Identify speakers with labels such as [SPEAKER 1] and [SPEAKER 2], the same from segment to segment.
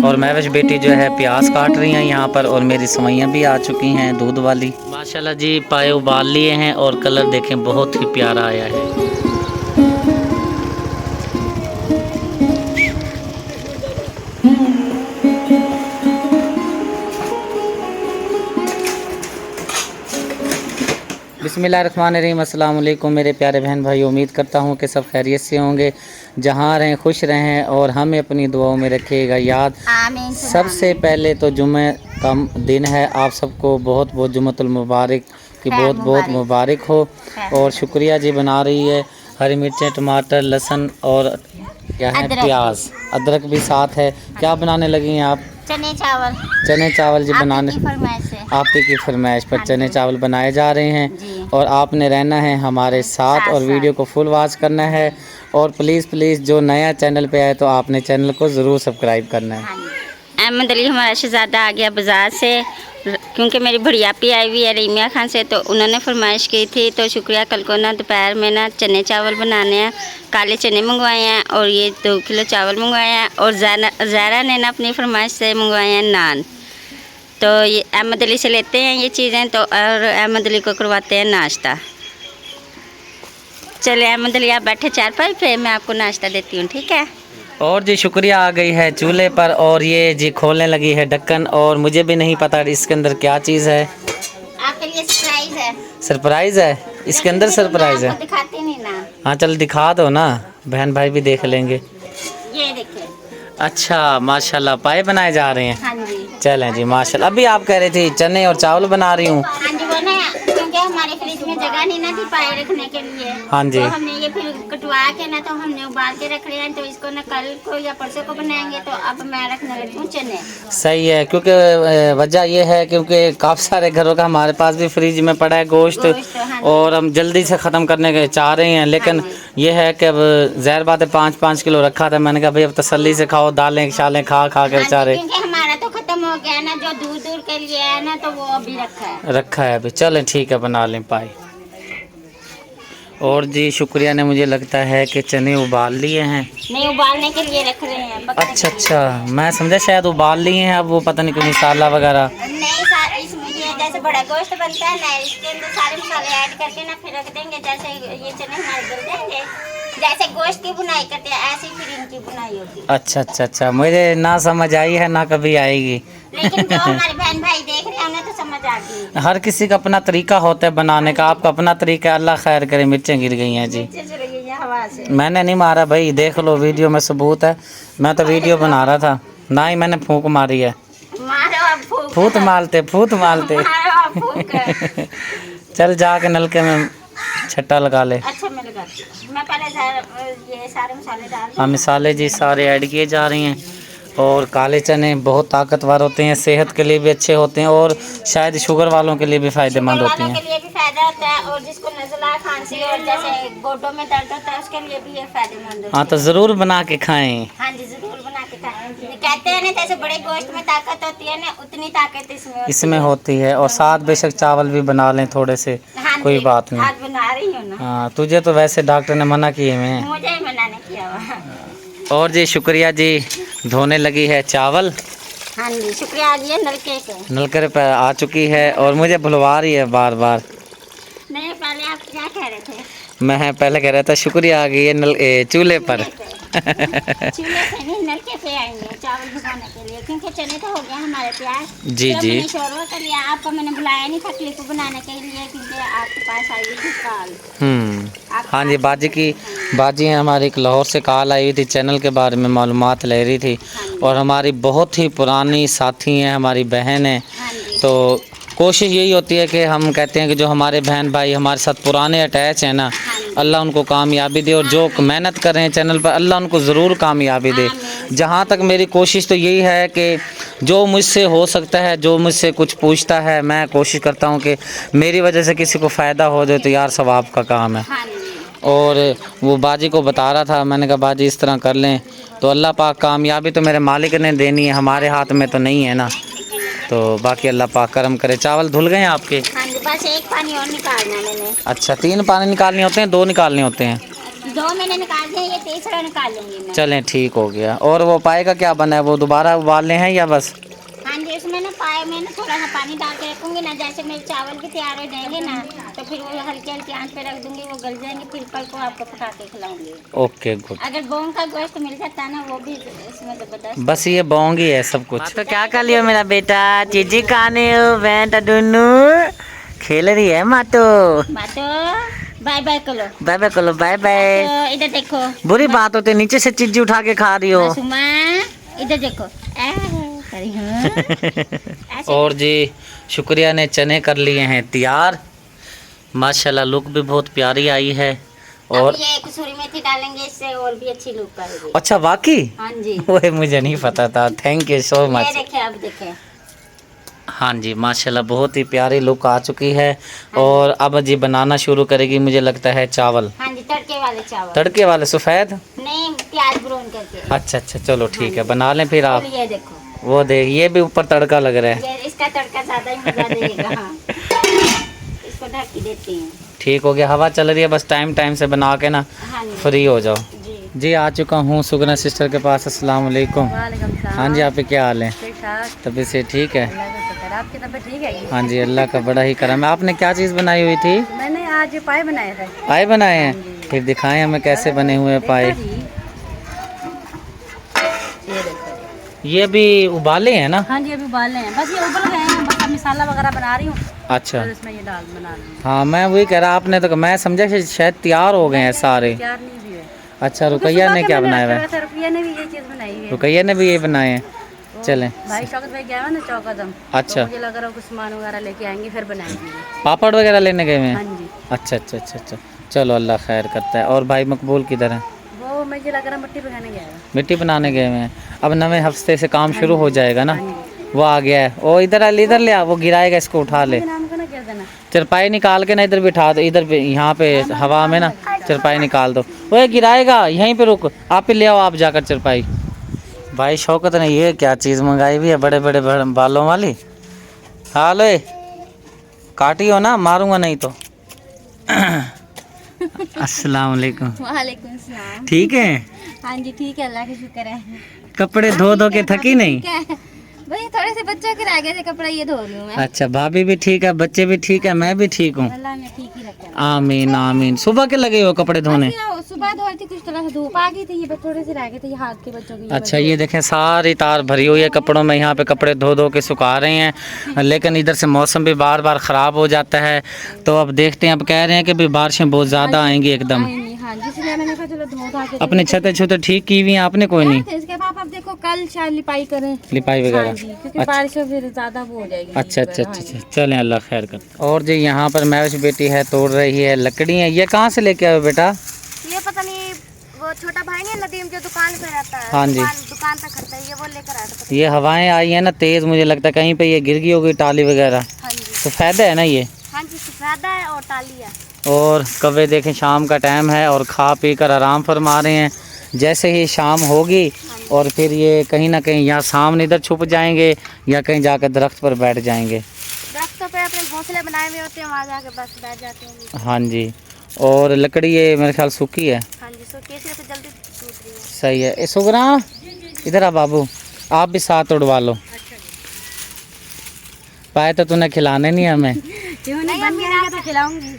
[SPEAKER 1] और महविश बेटी जो है प्याज काट रही हैं यहाँ पर, और मेरी सवैयाँ भी आ चुकी हैं दूध वाली। माशाल्लाह जी, पाए उबाल लिए हैं और कलर देखें बहुत ही प्यारा आया है। बिस्मिल्लाहिर्रहमानिर्रहीम, अस्सलाम वालेकुम मेरे प्यारे बहन भाई। उम्मीद करता हूँ कि सब खैरियत से होंगे, जहाँ रहें खुश रहें और हमें अपनी दुआओं में रखिएगा याद।
[SPEAKER 2] आमीन।
[SPEAKER 1] सबसे पहले तो जुम्मे का दिन है, आप सबको बहुत बहुत जुम्मतुल मुबारक की बहुत बहुत मुबारक हो। और शुक्रिया जी। बना रही है हरी मिर्चें, टमाटर, लहसुन और क्या है प्याज, अदरक भी साथ है। क्या बनाने लगी हैं आप?
[SPEAKER 2] चने चावल।
[SPEAKER 1] चने चावल जी बनाने, आपकी की फरमाइश पर चने चावल बनाए जा रहे हैं और आपने रहना है हमारे साथ और वीडियो को फुल वॉच करना है। और प्लीज़ प्लीज़ जो नया चैनल पे आए तो आपने चैनल को ज़रूर सब्सक्राइब करना है।
[SPEAKER 2] अहमद अली हमारा शहज़ादा आ गया बाज़ार से, क्योंकि मेरी भड़ियापी आई हुई है रहीमिया खान से, तो उन्होंने फरमाइश की थी। तो शुक्रिया। कल को ना दोपहर में ना चने चावल बनाने हैं, काले चने मंगवाए हैं और ये 2 किलो चावल मंगवाए हैं। और ज़ारा ने ना अपनी फरमाइश से मंगवाए हैं नान। तो ये अहमद अली से लेते हैं ये चीज़ें, तो और अहमद अली को करवाते हैं नाश्ता। चले अहमद अली आप बैठे चारपाई पे, मैं आपको नाश्ता देती हूँ, ठीक है।
[SPEAKER 1] और जी शुक्रिया आ गई है चूल्हे पर और ये जी खोलने लगी है ढक्कन, और मुझे भी नहीं पता इसके अंदर क्या चीज़ है।
[SPEAKER 2] आपके लिए सरप्राइज है।
[SPEAKER 1] सरप्राइज है? इसके अंदर सरप्राइज है?
[SPEAKER 2] दिखाते नहीं ना।
[SPEAKER 1] हाँ चल दिखा दो ना, बहन भाई भी देख लेंगे।
[SPEAKER 2] ये देखिए।
[SPEAKER 1] अच्छा माशाल्लाह, पाए बनाए जा रहे हैं।
[SPEAKER 2] हाँ जी।
[SPEAKER 1] चलें जी माशाल्लाह। अभी आप कह रहे थे चने और चावल बना रही हूँ।
[SPEAKER 2] हाँ जी, वो ना क्योंकि हमारे फ्रिज में जगह नहीं ना थी पाए रखने के लिए।
[SPEAKER 1] हाँ जी।
[SPEAKER 2] तो हमने ये फिर कटवा के ना, तो हमने उबाल के रख रहे हैं, तो इसको ना कल को या परसों को बनाएंगे। तो अब मैं रखने लगी हूँ चने।
[SPEAKER 1] सही है, क्योंकि वजह ये है क्योंकि काफ़ी सारे घरों का हमारे पास भी फ्रिज में पड़ा है गोश्त,
[SPEAKER 2] हाँ
[SPEAKER 1] और हम जल्दी से ख़त्म करने के चाह रहे हैं। लेकिन ये है कि अब ज़ाहिर बात है 5-5 किलो रखा था, मैंने कहा भाई अब तसल्ली से खाओ, दालें शालें खा के बेचारे।
[SPEAKER 2] क्योंकि हमारा तो खत्म हो गया ना, जो दूर दूर के लिए है ना, तो वो अभी रखा है
[SPEAKER 1] अभी। चलें ठीक है, बना लें पाए। और जी शुक्रिया ने मुझे लगता है कि चने उबाल लिए हैं।
[SPEAKER 2] नहीं, उबालने के लिए रख रहे हैं।
[SPEAKER 1] अच्छा, मैं समझा शायद उबाल लिए हैं, अब वो पता नहीं कोई मसाला वगैरह।
[SPEAKER 2] नहीं, इसमें ये जैसे बड़ा गोश्त बनता है ना, इसके अंदर सारे मसाले ऐड करके ना फिर रख देंगे। जैसे ये चने हमारे गल जाएंगे, जैसे गोश्त की बुनाई करते हैं ऐसे ही फिर इनकी बुनाई होगी।
[SPEAKER 1] अच्छा, मुझे ना समझ आई है ना कभी आएगी।
[SPEAKER 2] लेकिन जो हमारे बहन भाई देख रहे हैं उन्हें तो समझ आ गई।
[SPEAKER 1] हर किसी का अपना तरीका होता है बनाने का, आपका अपना तरीका है। अल्लाह खैर करे। मिर्चें गिर गई हैं जी।
[SPEAKER 2] हवा से।
[SPEAKER 1] मैंने नहीं मारा भाई, देख लो वीडियो में सबूत है। मैं तो वीडियो बना रहा था, ना ही मैंने फूंक मारी है। फूट मारते चल जाके नलके में छट्टा लगा ले।
[SPEAKER 2] अच्छा, मैं लगाती हूँ। मैं पहले ये सारे मसाले डाल दूँ।
[SPEAKER 1] हाँ मसाले जी सारे ऐड किए जा रहे हैं। और काले चने बहुत ताकतवर होते हैं, सेहत के लिए भी अच्छे होते हैं, और शायद शुगर वालों के लिए भी फ़ायदेमंद होते हैं।
[SPEAKER 2] के लिए भी फायदा होता है, और जिसको नज़ला, खांसी और जैसे गोडों में दर्द होता है उसके लिए भी ये फायदेमंद होता है।
[SPEAKER 1] हाँ तो ज़रूर बना के खाएं।
[SPEAKER 2] हाँ जी, ज़रूर बना के खाएं। कहते हैं ना जैसे बड़े गोश्त में ताकत होती है ना, उतनी ताकत इसमें होती
[SPEAKER 1] है। और साथ बेशक चावल भी बना लें थोड़े से।
[SPEAKER 2] हाँ,
[SPEAKER 1] कोई बात नहीं।
[SPEAKER 2] आज बना रही हूँ ना।
[SPEAKER 1] हाँ तुझे तो वैसे डॉक्टर ने मना किए हुए हैं।
[SPEAKER 2] मुझे ही मना नहीं किया हुआ।
[SPEAKER 1] और जी शुक्रिया जी, धोने लगी है चावल।
[SPEAKER 2] हाँ जी, शुक्रिया आ गया
[SPEAKER 1] नलके पे आ चुकी है और मुझे भुलवा रही है बार बार।
[SPEAKER 2] नहीं, पहले आप क्या कह रहे थे?
[SPEAKER 1] मैं पहले कह रहा था शुक्रिया आ गई है चूल्हे पर।
[SPEAKER 2] चूल्हे पे नहीं, नलके पे आएंगे चावल भिगोने के लिए, क्योंकि चने तो हो गया हमारे प्याज।
[SPEAKER 1] जी जी।
[SPEAKER 2] मैंने शोरवा कर लिया, आपको मैंने बुलाया नहीं था क्लिप बनाने के लिए, क्योंकि आपके पास आई थी कॉल।
[SPEAKER 1] हाँ जी, बाजी हैं हमारी एक लाहौर से कॉल आई हुई थी, चैनल के बारे में मालूमात ले रही थी। और हमारी बहुत ही पुरानी साथी हैं, हमारी बहन है। तो कोशिश यही होती है कि हम कहते हैं कि जो हमारे बहन भाई हमारे साथ पुराने अटैच हैं ना, अल्लाह उनको कामयाबी दे, और जो मेहनत कर रहे हैं चैनल पर अल्लाह उनको ज़रूर कामयाबी दे। जहाँ तक मेरी कोशिश तो यही है कि जो मुझसे हो सकता है, जो मुझसे कुछ पूछता है, मैं कोशिश करता हूँ कि मेरी वजह से किसी को फ़ायदा हो जाए तो यार सवाब का काम है। और वो बाजी को बता रहा था, मैंने कहा बाजी इस तरह कर लें, तो अल्लाह पाक कामयाबी तो मेरे मालिक ने देनी है, हमारे हाथ में तो नहीं है ना। तो बाकी अल्लाह पाक करम करे। चावल धुल गए हैं आपके?
[SPEAKER 2] हाँ जी, बस एक पानी और निकालना मैंने।
[SPEAKER 1] अच्छा, 3 पानी निकालने होते हैं, 2 निकालने होते हैं?
[SPEAKER 2] 2 मैंने निकाल दिया, ये तीसरा निकाल लूंगी मैं।
[SPEAKER 1] चलें ठीक हो गया। और वो पाए का क्या बना है, वो दोबारा उबालने हैं या बस?
[SPEAKER 2] हाँ जी, उसमें ना पाए में ना थोड़ा सा पानी डाल के रखूंगी ना, जैसे मेरे चावल भी तैयार हो जाएंगे ना, तो फिर वो हल्की हल्की आंच पे रख दूंगी, वो गल जाएंगे, फिर कल को आपको पका के खिलाऊंगी।
[SPEAKER 1] Okay good.
[SPEAKER 2] अगर बोंग का गोश्त मिल जाता है ना, वो भी इसमें जबरदस्त।
[SPEAKER 1] बस ये बोंगी है सब कुछ। तो क्या कर लियो मेरा बेटा, चीजी खाने हो बेटा, दुनू खेल रही है मातो।
[SPEAKER 2] बातो बाय बाय करो,
[SPEAKER 1] बाय बाय करो, बाय बाय।
[SPEAKER 2] तो इधर देखो,
[SPEAKER 1] बुरी बात होती, नीचे से चीजी उठा के खा रही हो।
[SPEAKER 2] सुमा इधर देखो, करी हूँ।
[SPEAKER 1] और जी शुक्रिया ने चने कर लिए हैं तैयार, माशाल्लाह लुक भी बहुत प्यारी आई है। और
[SPEAKER 2] अब ये कसूरी मेथी डालेंगे, इससे और भी अच्छी लुक आएगी।
[SPEAKER 1] अच्छा वाकई?
[SPEAKER 2] हाँ जी,
[SPEAKER 1] वो मुझे नहीं पता था, थैंक यू सो
[SPEAKER 2] ये
[SPEAKER 1] मच।
[SPEAKER 2] देखे, अब देखे।
[SPEAKER 1] हाँ जी माशाल्लाह बहुत ही प्यारी लुक आ चुकी है। और अब जी बनाना शुरू करेगी मुझे लगता है चावल।
[SPEAKER 2] हाँ जी, तड़के वाले चावल।
[SPEAKER 1] तड़के वाले सफ़ेद?
[SPEAKER 2] नहीं, प्याज ब्राउन करके।
[SPEAKER 1] अच्छा अच्छा चलो ठीक है, बना लें फिर आप।
[SPEAKER 2] ये देखो,
[SPEAKER 1] वो देख, ये भी ऊपर तड़का लग रहा है।
[SPEAKER 2] ये इसका तड़का ज्यादा ही मजा देगा। हाँ। इसको ढक के देती हूँ।
[SPEAKER 1] ठीक हो गया, हवा चल रही है, बस टाइम टाइम से बना के ना
[SPEAKER 2] हाँ जी,
[SPEAKER 1] फ्री हो जाओ।
[SPEAKER 2] जी।
[SPEAKER 1] जी आ चुका हूँ सुगना सिस्टर के पास। अस्सलाम वालेकुम। हाँ जी, आपके क्या हाल है? तबीयत से ठीक है?
[SPEAKER 3] आपकी तबीयत ठीक है?
[SPEAKER 1] हाँ जी अल्लाह का बड़ा ही करम है। आपने क्या चीज़ बनाई हुई थी?
[SPEAKER 3] मैंने आज पाए बनाए थे।
[SPEAKER 1] पाए बनाए हैं? फिर दिखाएं हमें कैसे बने हुए हैं पाए। ये भी उबाले हैं ना?
[SPEAKER 3] हाँ जी, अभी उबाले हैं, बस ये उबल गए हैं, बस अब मसाला वगैरह बना रही हूँ,
[SPEAKER 1] अच्छा
[SPEAKER 3] फिर इसमें ये डाल बना रही हूँ।
[SPEAKER 1] हाँ मैं वही कह रहा, आपने तो मैं समझा कि शायद तैयार हो गए हैं सारे।
[SPEAKER 3] तैयार नहीं भी है।
[SPEAKER 1] अच्छा रुकैया ने क्या बनाया हुआ है?
[SPEAKER 3] रुपया ने भी ये चीज़ बनाई है।
[SPEAKER 1] रुकैया ने भी ये बनाए हैं। चलें।
[SPEAKER 3] भाई शौकत भाई गया है ना चौकदम,
[SPEAKER 1] अच्छा।
[SPEAKER 3] तो मुझे लग रहा है कुछ सामान वगैरह लेके आएंगे, फिर बनाएंगे।
[SPEAKER 1] पापड़ वगैरह लेने गए हुए
[SPEAKER 3] हाँ
[SPEAKER 1] हैं?
[SPEAKER 3] जी,
[SPEAKER 1] अच्छा अच्छा अच्छा अच्छा चलो अल्लाह खैर करता है। और भाई मकबूल किधर है?
[SPEAKER 3] वो मुझे लग रहा है मिट्टी पकाने गया है।
[SPEAKER 1] मिट्टी बनाने गए हुए हैं। अब नवे हफ्ते से काम शुरू हो जाएगा ना। वो आ गया है, वो इधर ले आ, वो गिराएगा, इसको उठा ले।
[SPEAKER 3] नाम का ना क्या देना,
[SPEAKER 1] चरपाई निकाल के ना इधर बिठा दो, इधर पे यहाँ पे हवा में ना चरपाई निकाल दो। वो गिराएगा, यहीं पे रुक, आप ही ले आओ, आप जाकर चरपाई। भाई शौकत ने ये क्या चीज़ मंगाई हुई है, बड़े बड़े बालों वाली। हाल है, काटी हो ना, मारूंगा नहीं तो। अस्सलाम वालेकुम।
[SPEAKER 2] वालेकुम सलाम।
[SPEAKER 1] ठीक है?
[SPEAKER 2] हाँ जी ठीक है, अल्लाह का शुक्र है।
[SPEAKER 1] कपड़े धो धो के थकी नहीं?
[SPEAKER 2] भाई थोड़े से बच्चों के रह गए थे कपड़ा, ये धो रही हूँ मैं।
[SPEAKER 1] अच्छा भाभी भी ठीक है, बच्चे भी ठीक है, मैं भी ठीक हूँ।
[SPEAKER 2] अल्लाह ने ठीक ही रखा।
[SPEAKER 1] आमीन आमीन। सुबह के लगे हो कपड़े धोने?
[SPEAKER 2] सुबह धोई थी, कुछ तरह से धूप आ गई थी, ये थोड़े से रह गए थे, ये हाथ के बच्चों के।
[SPEAKER 1] अच्छा ये देखें सारी तार भरी हुई है कपड़ों में, यहाँ पे कपड़े धो धो के सुखा रहे हैं। लेकिन इधर से मौसम भी बार बार ख़राब हो जाता है, तो अब देखते हैं। अब कह रहे हैं कि भी बारिशें बहुत ज़्यादा आएंगी एकदम।
[SPEAKER 2] हाँ, जिसलिए मैंने कहा चलो धो धा के।
[SPEAKER 1] अपने छतें छतें ठीक की हुई हैं आपने? कोई नहीं,
[SPEAKER 2] इसके बाद अब देखो कल शायद लिपाई करें,
[SPEAKER 1] लिपाई
[SPEAKER 2] हाँ
[SPEAKER 1] वगैरह।
[SPEAKER 2] जी, क्योंकि बारिश फिर ज़्यादा वो हो जाएगी।
[SPEAKER 1] अच्छा अच्छा अच्छा अच्छा चलें अल्लाह खैर कर। और जी यहाँ पर महविश बेटी है, तोड़ रही है लकड़ियाँ। ये कहाँ से लेके आए हो बेटा?
[SPEAKER 2] ये पता नहीं, वो छोटा भाई नहीं नदीम जो दुकान पे रहता है,
[SPEAKER 1] हाँ जी।
[SPEAKER 2] दुकान पे खरीदता है, ये वो लेकर आया था।
[SPEAKER 1] ये हवाएं आई हैं ना तेज़, मुझे लगता है कहीं पे ये गिर गई होगी टाली वगैरह,
[SPEAKER 2] हाँ जी,
[SPEAKER 1] तो फ़ायदा है ना ये।
[SPEAKER 2] हाँ जी, सफेदा है और टाली है।
[SPEAKER 1] और कौवे देखें शाम का टाइम है और खा पी कर आराम फरमा रहे हैं। जैसे ही शाम होगी और फिर ये कहीं ना कहीं यहाँ सामने इधर छुप जाएंगे या कहीं जाकर दरख्त पर बैठ जाएंगे।
[SPEAKER 2] दरख्तों पे अपने घोंसले बनाए हुए होते हैं, वहाँ जाके बस बैठ जाते हैं।
[SPEAKER 1] हाँ जी। और लकड़ी ये मेरे ख्याल सूखी है।
[SPEAKER 2] हाँ जी, सूखी इसलिए तो जल्दी टूट रही है।
[SPEAKER 1] सही है। सुगरा इधर आ बाबू, आप भी साथ उड़वा लो। पाए तो तूने खिलाने नहीं हमें।
[SPEAKER 3] क्यों नहीं, बन गया तो खिलाऊंगी।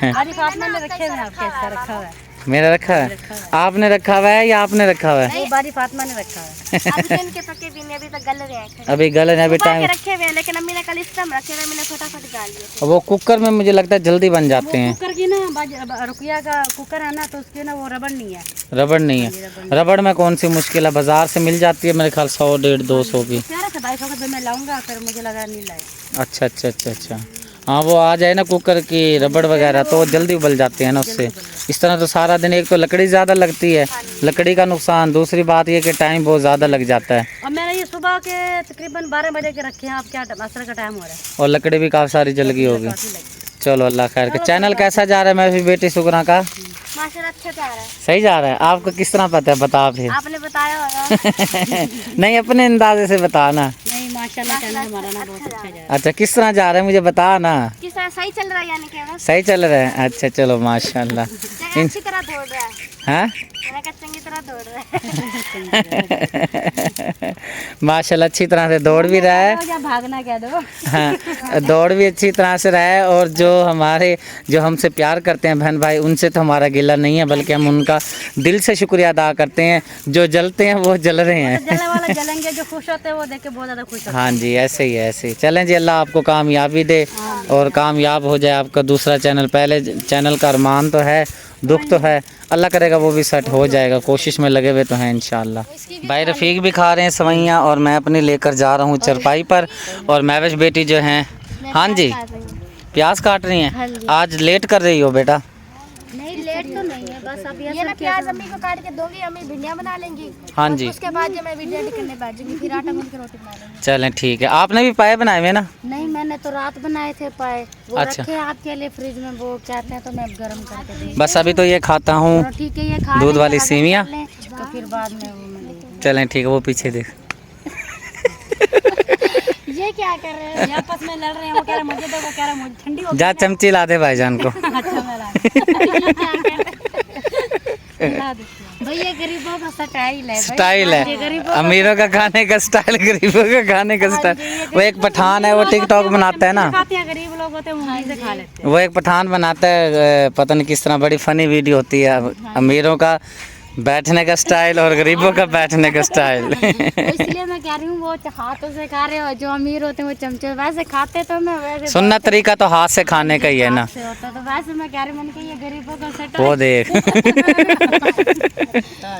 [SPEAKER 3] अरे फातिमा ने रखे हुए हैं, आपके ऐसा रखा हुआ है।
[SPEAKER 1] मेरा रखा है? आपने रखा हुआ है या आपने रखा हुआ है?
[SPEAKER 3] वो बारी फातिमा ने रखा है।
[SPEAKER 2] अभी तो इनके पके भी नहीं, अभी तक गल रहे हैं।
[SPEAKER 1] अभी गले अभी
[SPEAKER 2] सुबह
[SPEAKER 1] टाइम।
[SPEAKER 2] के रखे हुए हैं, लेकिन अम्मी ने कल इस टाइम रखे हुए, मैंने फटाफट डाल दिए।
[SPEAKER 1] वो कुकर में मुझे लगता है जल्दी बन जाते हैं।
[SPEAKER 3] कुकर की ना, रुकिया का कुकर है ना, तो उसके ना वो रबड़ नहीं है।
[SPEAKER 1] रबड़ नहीं है? रबड़ में कौन सी मुश्किल है, बाजार से मिल जाती है मेरे ख्याल 100 150 200 की।
[SPEAKER 3] कह रहा था भाई फकत मैं लाऊंगा, फिर मुझे लगा नहीं लाए।
[SPEAKER 1] अच्छा अच्छा अच्छा अच्छा हाँ वो आ जाए ना कुकर की रबड़ वगैरह तो जल्दी उबल जाते हैं ना उससे। इस तरह तो सारा दिन, एक तो लकड़ी ज़्यादा लगती है, लकड़ी का नुकसान, दूसरी बात ये कि टाइम बहुत ज़्यादा लग जाता है।
[SPEAKER 3] और मैंने ये सुबह के तकरीबन 12 बजे के रखे हैं, अब क्या असर का टाइम हो रहा है।
[SPEAKER 1] और लकड़ी भी काफ़ी सारी जल गई होगी। चलो अल्लाह खैर कर। चैनल कैसा जा रहा है मैं भी बेटी सुगना का?
[SPEAKER 2] माशाल्लाह अच्छा जा रहा है।
[SPEAKER 1] सही जा रहा है। आपको किस तरह पता है, बता फिर।
[SPEAKER 2] आपने बताया होगा।
[SPEAKER 1] नहीं अपने अंदाजे से बताना।
[SPEAKER 3] नहीं माशाल्लाह चैनल हमारा ना बहुत अच्छा जा रहा है।
[SPEAKER 1] अच्छा किस तरह जा रहा है मुझे बता ना।
[SPEAKER 2] किस तरह सही चल रहा है, यानी कि बस
[SPEAKER 1] सही चल रहा है? अच्छा चलो माशाल्लाह।
[SPEAKER 2] अच्छी तरह दौड़ रहा है।
[SPEAKER 1] हाँ
[SPEAKER 3] मैंने कहा चंगी तरह दौड़ रहा है।
[SPEAKER 1] माशाल्लाह अच्छी तरह से दौड़ भी रहा है।
[SPEAKER 3] या भागना क्या दो।
[SPEAKER 1] हाँ दौड़ भी अच्छी तरह से रहा है। और जो हमसे प्यार करते हैं बहन भाई, उनसे तो हमारा गिला नहीं है, बल्कि हम उनका दिल से शुक्रिया अदा करते हैं। जो जलते हैं वो जल रहे हैं।
[SPEAKER 3] जलने वाला जलेंगे, जो खुश होते हैं वो देख के बहुत ज़्यादा खुश होते हैं।
[SPEAKER 1] हाँ जी, ऐसे ही है, ऐसे ही चलें जी। अल्लाह आपको कामयाबी दे और कामयाब हो जाए आपका दूसरा चैनल। पहले चैनल का अरमान तो है, दुख तो है, अल्लाह करेगा वो भी सेट हो जाएगा। कोशिश में लगे हुए तो हैं इंशाल्लाह। भाई रफ़ीक भी खा रहे हैं सवैयाँ और मैं अपनी लेकर जा रहा हूँ चरपाई पर। और महविश बेटी जो हैं, हाँ जी प्याज काट रही हैं। आज लेट कर रही हो बेटा?
[SPEAKER 3] नहीं लेट तो नहीं है, बस अब ये ना प्याज अम्मी को काट के दूंगी, अम्मी भिंडियाँ बना लेंगी।
[SPEAKER 1] हाँ जी,
[SPEAKER 3] उसके बाद जो मैं वीडियो एडिट करने बैठ जाऊंगी, फिर आटा गूंथ के रोटी बना लेंगे।
[SPEAKER 1] चलें ठीक है। आपने भी पाए बनाए हुए ना?
[SPEAKER 3] नहीं मैंने तो रात बनाए थे पाए, वो
[SPEAKER 1] अच्छा।
[SPEAKER 3] रखे आपके लिए फ्रिज में, वो कहते हैं तो मैं गर्म करके दे।
[SPEAKER 1] बस अभी तो ये खाता हूँ
[SPEAKER 3] ठीक है, ये खा
[SPEAKER 1] दूध
[SPEAKER 3] लें,
[SPEAKER 1] वाली
[SPEAKER 3] आगे
[SPEAKER 1] सेवियाँ।
[SPEAKER 3] कर लें, तो फिर बाद में वो मैं ले
[SPEAKER 1] चलें ठीक है, वो पीछे देख।
[SPEAKER 3] ये क्या कर रहे हैं? आपस में लड़ रहे हैं, वो कह रहा है मुझे दो, वो कह रहा है मुझे ठंडी हो
[SPEAKER 1] जा चमची ला दे भाईजान को।
[SPEAKER 3] अच्छा मैं ला भैया गरीबों का स्टाइल है,
[SPEAKER 1] स्टाइल है, अमीरों का खाने का स्टाइल, गरीबों का खाने का स्टाइल। वो एक पठान है, वो टिकटॉक बनाता है ना,
[SPEAKER 3] खाते हैं गरीब लोग होते हैं वहीं से खा लेते
[SPEAKER 1] वो एक पठान बनाता है, पता नहीं किस तरह, बड़ी फनी वीडियो होती है। अमीरों का बैठने का स्टाइल और गरीबों का बैठने का स्टाइल।
[SPEAKER 3] इसलिए मैं कह रही हूँ वो हाथों से खा रहे हो, जो अमीर होते हैं वो चमचे वैसे खाते, तो मैं वैसे
[SPEAKER 1] सुनना तरीका तो हाथ से खाने का ही है ना।
[SPEAKER 3] से होता, तो वैसे मैं कह रही हूँ, मैंने कहा ये गरीबों का सेट
[SPEAKER 1] वो देख।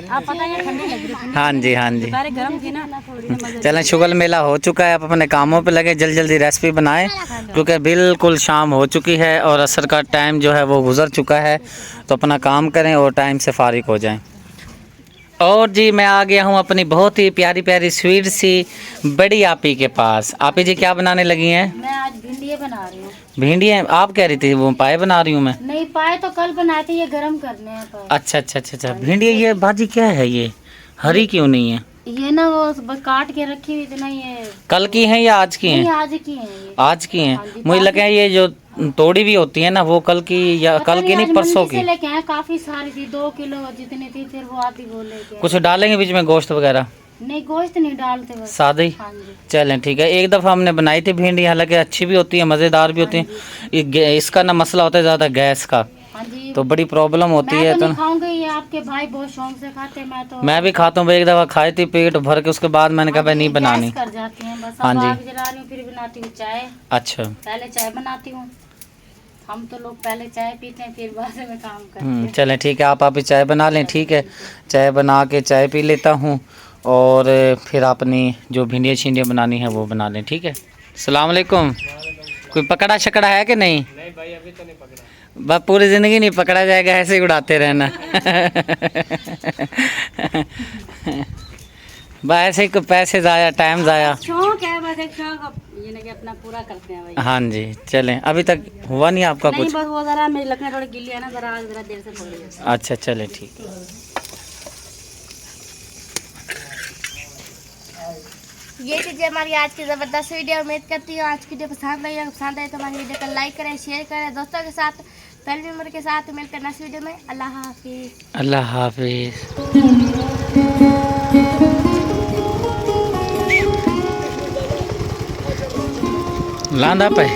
[SPEAKER 3] आप पता है ठंडी लग रही थी,
[SPEAKER 1] हाँ जी, हाँ जी।
[SPEAKER 3] पहले गर्म थी ना थोड़ी।
[SPEAKER 1] चलें, शुगर मेला हो चुका है, आप अपने कामों पे लगे, जल्दी जल्दी रेसिपी बनाएं, क्योंकि बिल्कुल शाम हो चुकी है और असर का टाइम जो है वो गुजर चुका है। तो अपना काम करें और टाइम से फारिग हो जाएं। और जी मैं आ गया हूँ अपनी बहुत ही प्यारी प्यारी स्वीट सी बड़ी आपी के पास। आपी जी क्या बनाने लगी हैं?
[SPEAKER 3] मैं आज भिंडियाँ बना रही हूँ।
[SPEAKER 1] भिंडियाँ? आप कह रही थी वो पाए बना रही हूँ मैं।
[SPEAKER 3] नहीं पाए तो कल बनाए थे, ये गरम करने हैं पाए।
[SPEAKER 1] अच्छा अच्छा अच्छा अच्छा, भिंडियाँ। ये भाजी क्या है, ये हरी क्यों नहीं है?
[SPEAKER 3] ये ना वो बस काट के रखी हुई थी ना, ये
[SPEAKER 1] कल की हैं या आज की
[SPEAKER 3] नहीं
[SPEAKER 1] हैं?
[SPEAKER 3] आज की है ये।
[SPEAKER 1] आज की हैं। मुझे लगा ये जो तोड़ी भी होती है ना, वो कल की या कल की नहीं परसों की।
[SPEAKER 3] लेके आए, काफी सारी थी, 2 किलो जितनी थी, फिर वो आधी वो लेके आए।
[SPEAKER 1] कुछ डालेंगे बीच में, गोश्त वगैरह?
[SPEAKER 3] नहीं गोश्त नहीं डालते बस
[SPEAKER 1] सादे ही?
[SPEAKER 3] हाँ जी।
[SPEAKER 1] चलें ठीक है। एक दफ़ा हमने बनाई थी भिंडी, हालांकि अच्छी भी होती है, मज़ेदार भी होती है। इसका ना मसला होता है ज़्यादा गैस का,
[SPEAKER 3] हाँ जी।
[SPEAKER 1] तो बड़ी प्रॉब्लम होती है। तो
[SPEAKER 3] खाऊंगी, ये आपके भाई बहुत शौक से खाते हैं,
[SPEAKER 1] मैं भी खाता हूँ। एक दफ़ा खाई थी पेट भर के, उसके बाद मैंने कहा भाई नहीं बनानी।
[SPEAKER 3] कर जाती हैं बस।
[SPEAKER 1] हाँ
[SPEAKER 3] अब
[SPEAKER 1] जी।
[SPEAKER 3] आग जला रही हूँ, फिर बनाती हूँ चाय।
[SPEAKER 1] अच्छा।
[SPEAKER 3] पहले चाय बनाती हूँ, हम तो लोग पहले चाय पीते हैं, फिर बाद में काम करते हैं।
[SPEAKER 1] चलें ठीक है, आप ही चाय बना लें। ठीक है, चाय बना के चाय पी लेता हूँ और फिर अपनी जो भिंडियाँ छिंडियाँ बनानी है वो बना लें। ठीक है। अस्सलाम वालेकुम। कोई पकड़ा शकड़ा है कि नहीं? नहीं भाई अभी तो नहीं पकड़ा। बस पूरी ज़िंदगी नहीं पकड़ा जाएगा, ऐसे ही उड़ाते रहना। बस ऐसे ही पैसे ज़ाया, टाइम ज़ाया।
[SPEAKER 3] शौक है बस, एक शौक ये ना कि अपना पूरा करते हैं भाई।
[SPEAKER 1] हाँ जी। चलें, अभी तक हुआ नहीं आपका
[SPEAKER 3] नहीं
[SPEAKER 1] कुछ?
[SPEAKER 3] बस वो ज़रा मेरी लकड़ियाँ थोड़ी गिल्ली है ना, ज़रा देर से पकड़ी है।
[SPEAKER 1] अच्छा चलें ठीक है।
[SPEAKER 3] ये चीज़ें हमारी आज की ज़बरदस्त वीडियो, उम्मीद करती हूँ आज की वीडियो पसंद आई। अगर पसंद आए तो हमारी वीडियो को लाइक करें, शेयर करें दोस्तों के साथ, फैमिली मेम्बर के साथ। मिलते हैं नेक्स्ट वीडियो में। अल्लाह हाफिज़।
[SPEAKER 1] अल्लाह हाफिज़। लांदा पे